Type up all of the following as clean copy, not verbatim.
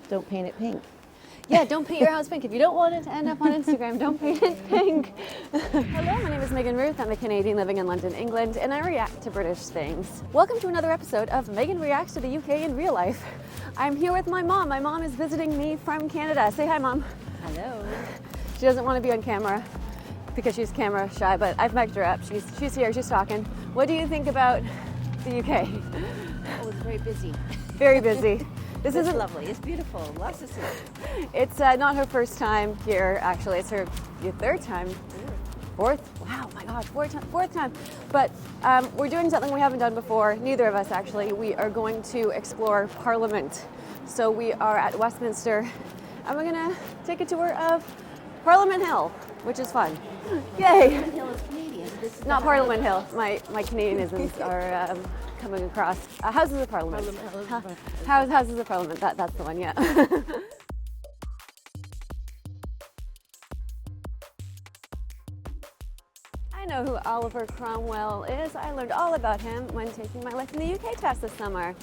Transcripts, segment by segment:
Don't paint it pink. Yeah, don't paint your house pink. If you don't want it to end up on Instagram, don't paint it pink. Hello, my name is Megan Ruth. I'm a Canadian living in London, England, and I react to British things. Welcome to another episode of Megan Reacts to the UK in Real Life. I'm here with my mom. My mom is visiting me from Canada. Say hi, Mom. Hello. She doesn't want to be on camera because she's camera shy, but I've mic'd her up. She's here, she's talking. What do you think about the UK? Oh, it's very busy. Very busy. This is lovely. It's beautiful. Lots to see. It's not her first time here, actually. It's her third time. Fourth? Wow, my God, fourth time. But we're doing something we haven't done before, neither of us actually. We are going to explore Parliament. So we are at Westminster, and we're gonna take a tour of Parliament Hill, which is fun. Yay! Parliament Hill is Canadian. This is Not Parliament Hill. My Canadianisms are coming across. Houses of Parliament. Houses of Parliament. That's the one. Yeah. I know who Oliver Cromwell is. I learned all about him when taking my Life in the UK test this summer.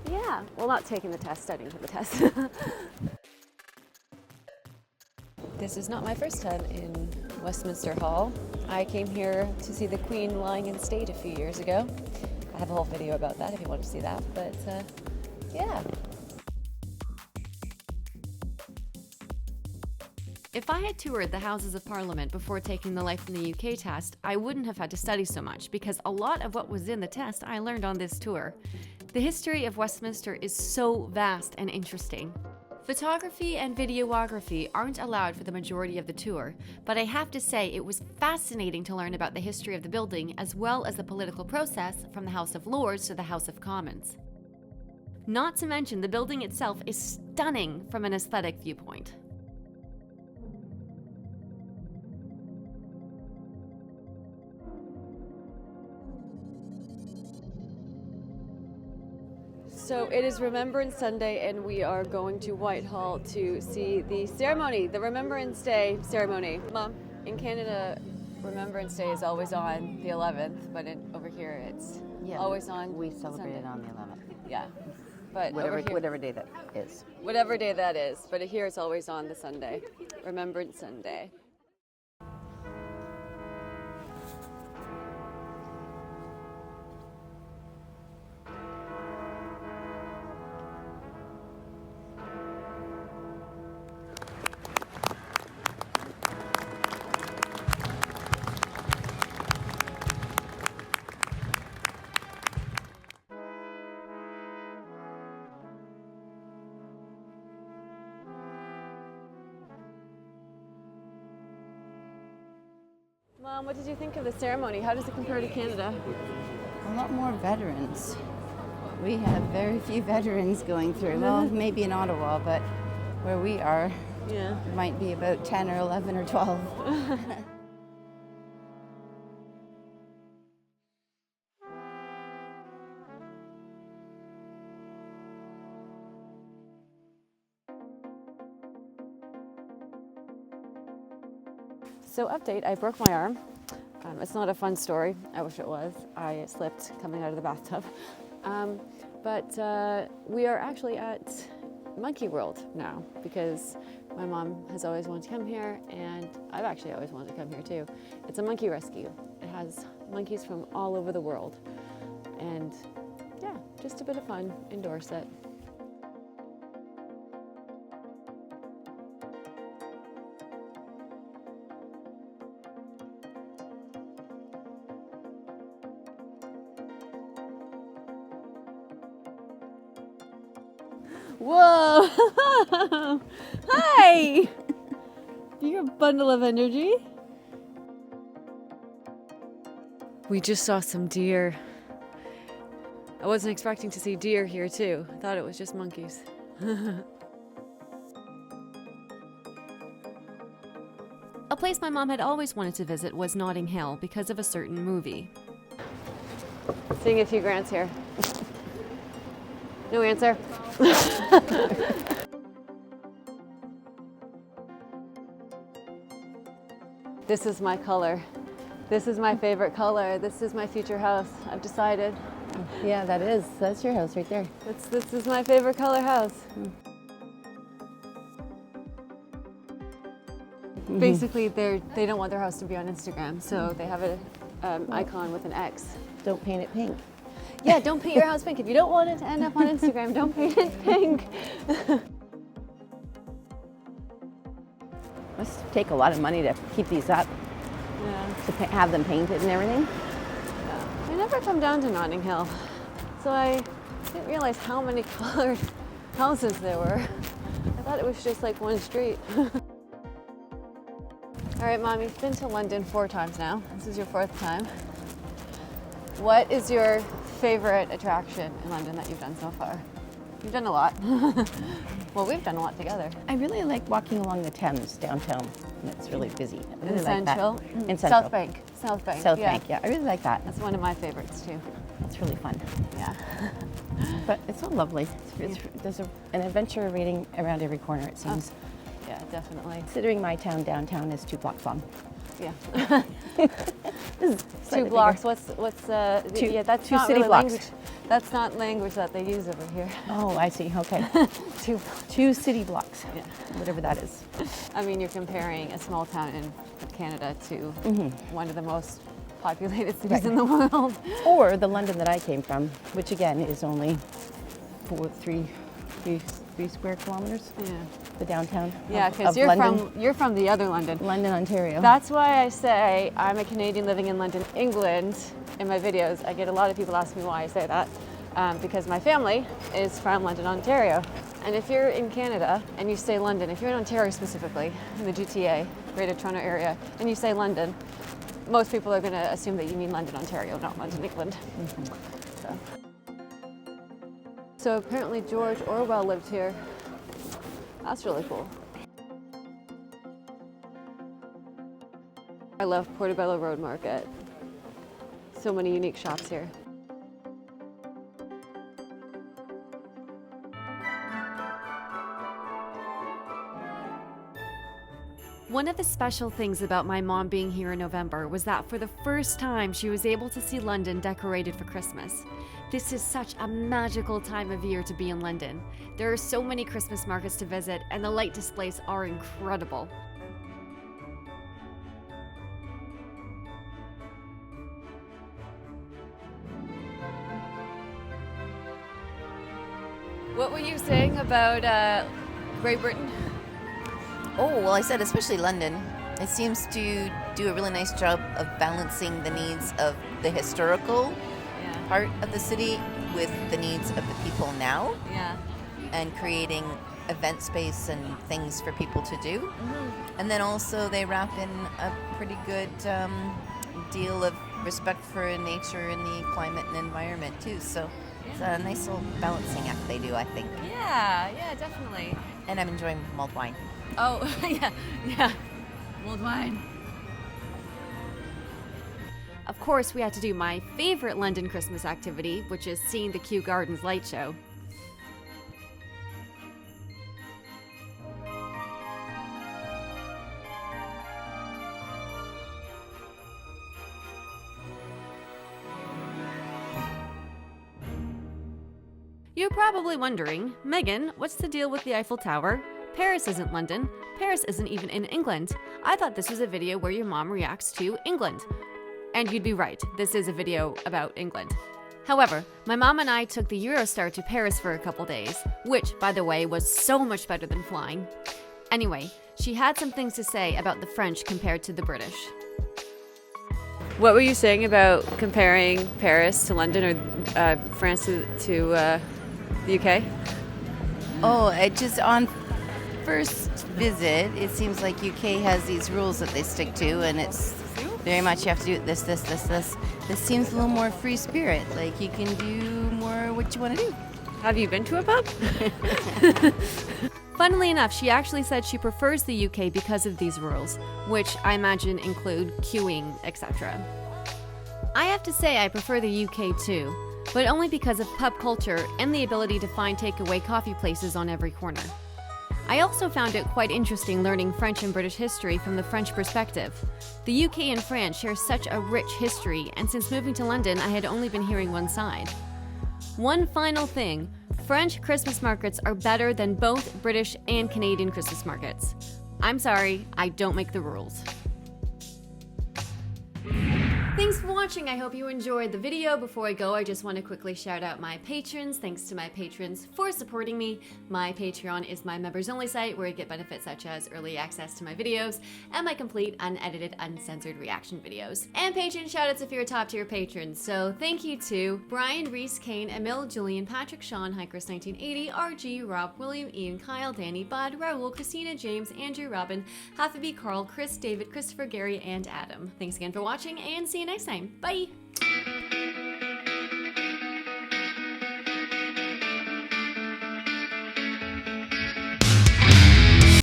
Yeah. Well, not taking the test, studying for the test. This is not my first time in Westminster Hall. I came here to see the Queen lying in state a few years ago. I have a whole video about that if you want to see that, but yeah. If I had toured the Houses of Parliament before taking the Life in the UK test, I wouldn't have had to study so much because a lot of what was in the test I learned on this tour. The history of Westminster is so vast and interesting. Photography and videography aren't allowed for the majority of the tour, but I have to say it was fascinating to learn about the history of the building as well as the political process from the House of Lords to the House of Commons. Not to mention the building itself is stunning from an aesthetic viewpoint. So it is Remembrance Sunday and we are going to Whitehall to see the ceremony, the Remembrance Day ceremony. Mom, in Canada, Remembrance Day is always on the 11th, but over here it's always on We celebrate Sunday. it on the 11th. Yeah, but Whatever day that is. whatever day that is, but here it's always on the Sunday, Remembrance Sunday. Mom, what did you think of the ceremony? How does it compare to Canada? A lot more veterans. We have very few veterans going through. Well, maybe in Ottawa, but where we are, Yeah. it might be about 10 or 11 or 12. So update, I broke my arm. It's not a fun story. I wish it was. I slipped coming out of the bathtub. But we are actually at Monkey World now because my mom has always wanted to come here and I've actually always wanted to come here too. It's a monkey rescue. It has monkeys from all over the world. And yeah, just a bit of fun in Dorset. Whoa! Hi! You're a bundle of energy. We just saw some deer. I wasn't expecting to see deer here too. I thought it was just monkeys. A place my mom had always wanted to visit was Notting Hill because of a certain movie. Seeing a few grants here. No answer. This is my color. This is my favorite color. This is my future house. I've decided. Yeah, that's your house right there. This is my favorite color house. basically they don't want their house to be on Instagram, so they have a icon with an X. Don't paint it pink. Yeah, don't paint your house pink. If you don't want it to end up on Instagram, don't paint it pink. Must take a lot of money to keep these up, Yeah. to have them painted and everything. I never come down to Notting Hill, so I didn't realize how many colored houses there were. I thought it was just like one street. All right, Mom, you've been to London 4 times now. This is your 4th time. What is your favorite attraction in London that you've done so far? You've done a lot. Well, we've done a lot together. I really like walking along the Thames downtown. It's really busy. I really like that. Central? In Central. South Bank. South Bank. South Bank, yeah. I really like that. That's one of my favorites too. It's really fun. Yeah. But it's so lovely. There's an adventure waiting around every corner, it seems. Yeah, definitely. Considering my town downtown is 2 blocks long. Yeah. This is 2 slightly blocks. bigger. What's Two- yeah, that's two not city really blocks. language. That's not language that they use over here. Oh, I see. Okay. 2 2 city blocks. Yeah. Whatever that is. I mean, you're comparing a small town in Canada to one of the most populated cities in the world. Or the London that I came from, which again is only 3 square kilometers. Yeah. The downtown. Yeah, of because London. you're from the other London. London, Ontario. That's why I say I'm a Canadian living in London, England. In my videos, I get a lot of people asking me why I say that, because my family is from London, Ontario. And if you're in Canada and you say London, if you're in Ontario specifically, in the GTA, Greater Toronto Area, and you say London, most people are going to assume that you mean London, Ontario, not London, England. So apparently George Orwell lived here. That's really cool. I love Portobello Road Market. So many unique shops here. One of the special things about my mom being here in November was that for the first time she was able to see London decorated for Christmas. This is such a magical time of year to be in London. There are so many Christmas markets to visit and the light displays are incredible. What were you saying about Great Britain? Oh, well, I said especially London. It seems to do a really nice job of balancing the needs of the historical part of the city with the needs of the people now, and creating event space and things for people to do. And then also they wrap in a pretty good deal of respect for nature and the climate and environment too. So it's a nice little balancing act they do, I think. Yeah, definitely. And I'm enjoying mulled wine. Oh, yeah. Mulled wine. Of course, we had to do my favorite London Christmas activity, which is seeing the Kew Gardens light show. You're probably wondering, Megan, what's the deal with the Eiffel Tower? Paris isn't London. Paris isn't even in England. I thought this was a video where your mom reacts to England. And you'd be right, this is a video about England. However, my mom and I took the Eurostar to Paris for a couple days, which, by the way, was so much better than flying. Anyway, she had some things to say about the French compared to the British. What were you saying about comparing Paris to London or France to the UK? Oh, it just on first visit, it seems like UK has these rules that they stick to, and it's very much you have to do this. This seems a little more free spirit. Like you can do more what you want to do. Have you been to a pub? Funnily enough, she actually said she prefers the UK because of these rules, which I imagine include queuing, etc. I have to say I prefer the UK too, but only because of pub culture and the ability to find takeaway coffee places on every corner. I also found it quite interesting learning French and British history from the French perspective. The UK and France share such a rich history, and since moving to London, I had only been hearing one side. One final thing, French Christmas markets are better than both British and Canadian Christmas markets. I'm sorry, I don't make the rules. Thanks for watching. I hope you enjoyed the video. Before I go, I just want to quickly shout out my patrons. Thanks to my patrons for supporting me. My Patreon is my members only site where you get benefits such as early access to my videos and my complete unedited, uncensored reaction videos. And patron shoutouts if you're a top tier patron. So thank you to Brian, Reese, Kane, Emil, Julian, Patrick, Sean, Hikers 1980, RG, Rob, William, Ian, Kyle, Danny, Bud, Raul, Christina, James, Andrew, Robin, Hathaway, Carl, Chris, David, Christopher, Gary, and Adam. Thanks again for watching and see you next time. Bye!